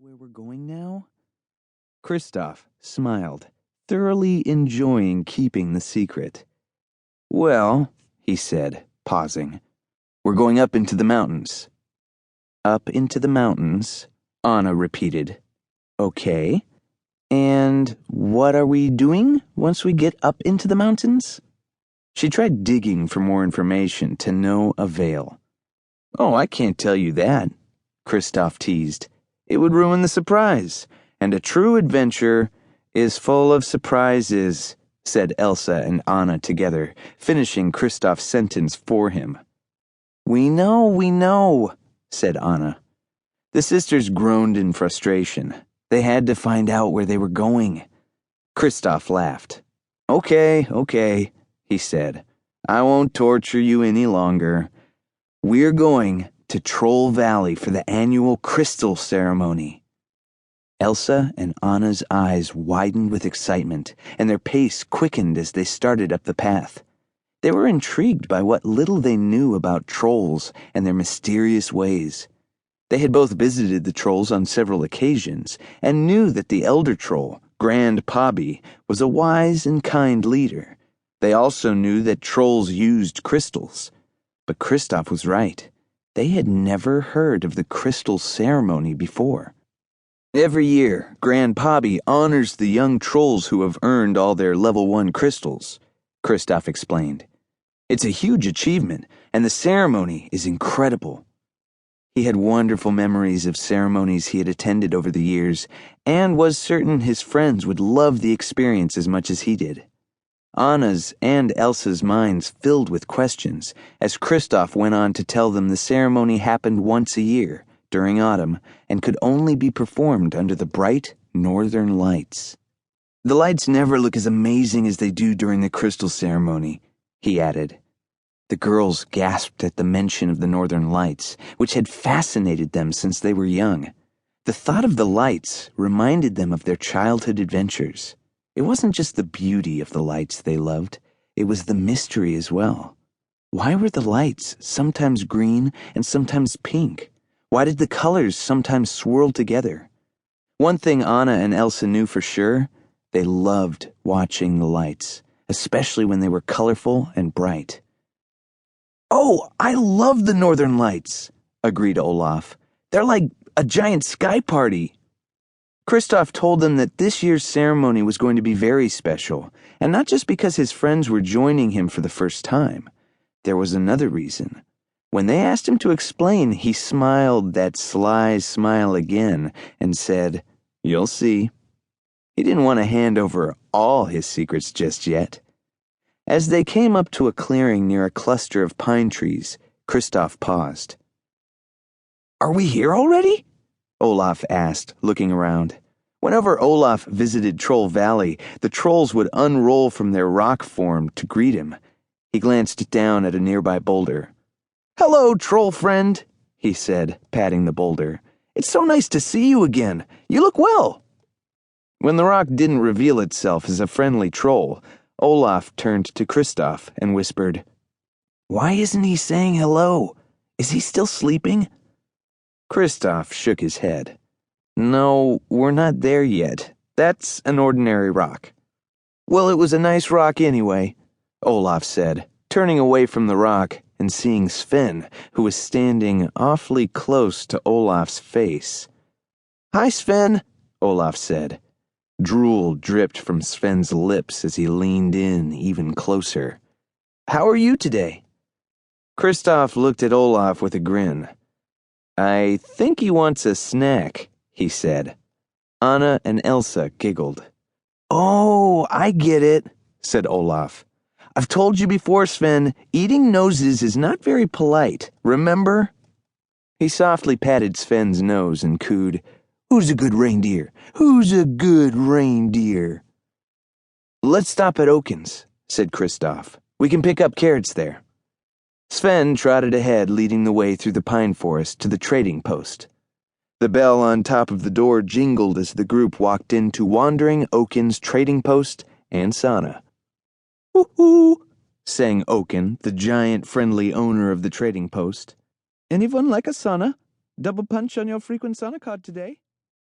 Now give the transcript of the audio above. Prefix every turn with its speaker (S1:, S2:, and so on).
S1: where we're going now? Kristoff smiled, thoroughly enjoying keeping the secret. Well, he said, pausing, we're going up into the mountains. Up into the mountains, Anna repeated. Okay. And what are we doing once we get up into the mountains? She tried digging for more information to no avail. Oh, I can't tell you that, Kristoff teased. It would ruin the surprise, and a true adventure is full of surprises, said Elsa and Anna together, finishing Kristoff's sentence for him. We know, said Anna. The sisters groaned in frustration. They had to find out where they were going. Kristoff laughed. Okay, he said. I won't torture you any longer. We're going to Troll Valley for the annual crystal ceremony. Elsa and Anna's eyes widened with excitement, and their pace quickened as they started up the path. They were intrigued by what little they knew about trolls and their mysterious ways. They had both visited the trolls on several occasions and knew that the elder troll, Grand Pobby, was a wise and kind leader. They also knew that trolls used crystals. But Kristoff was right. They had never heard of the crystal ceremony before. Every year, Grand Pobby honors the young trolls who have earned all their level 1 crystals, Kristoff explained. It's a huge achievement, and the ceremony is incredible. He had wonderful memories of ceremonies he had attended over the years, and was certain his friends would love the experience as much as he did. Anna's and Elsa's minds filled with questions as Kristoff went on to tell them the ceremony happened once a year, during autumn, and could only be performed under the bright northern lights. The lights never look as amazing as they do during the crystal ceremony, he added. The girls gasped at the mention of the northern lights, which had fascinated them since they were young. The thought of the lights reminded them of their childhood adventures. It wasn't just the beauty of the lights they loved, it was the mystery as well. Why were the lights sometimes green and sometimes pink? Why did the colors sometimes swirl together? One thing Anna and Elsa knew for sure, they loved watching the lights, especially when they were colorful and bright. Oh, I love the northern lights, agreed Olaf. They're like a giant sky party. Kristoff told them that this year's ceremony was going to be very special, and not just because his friends were joining him for the first time. There was another reason. When they asked him to explain, he smiled that sly smile again and said, You'll see. He didn't want to hand over all his secrets just yet. As they came up to a clearing near a cluster of pine trees, Kristoff paused. Are we here already? Olaf asked, looking around. Whenever Olaf visited Troll Valley, the trolls would unroll from their rock form to greet him. He glanced down at a nearby boulder. Hello, troll friend, he said, patting the boulder. It's so nice to see you again. You look well. When the rock didn't reveal itself as a friendly troll, Olaf turned to Kristoff and whispered, Why isn't he saying hello? Is he still sleeping? Kristoff shook his head. No, we're not there yet. That's an ordinary rock. Well, it was a nice rock anyway, Olaf said, turning away from the rock and seeing Sven, who was standing awfully close to Olaf's face. Hi, Sven, Olaf said. Drool dripped from Sven's lips as he leaned in even closer. How are you today? Kristoff looked at Olaf with a grin. I think he wants a snack, he said. Anna and Elsa giggled. Oh, I get it, said Olaf. I've told you before, Sven, eating noses is not very polite, remember? He softly patted Sven's nose and cooed, Who's a good reindeer? Who's a good reindeer? Let's stop at Oaken's, said Kristoff. We can pick up carrots there. Sven trotted ahead, leading the way through the pine forest to the trading post. The bell on top of the door jingled as the group walked into Wandering Oaken's trading post and sauna. Woo-hoo, sang Oaken, the giant friendly owner of the trading post. Anyone like a sauna? Double punch on your frequent sauna card today?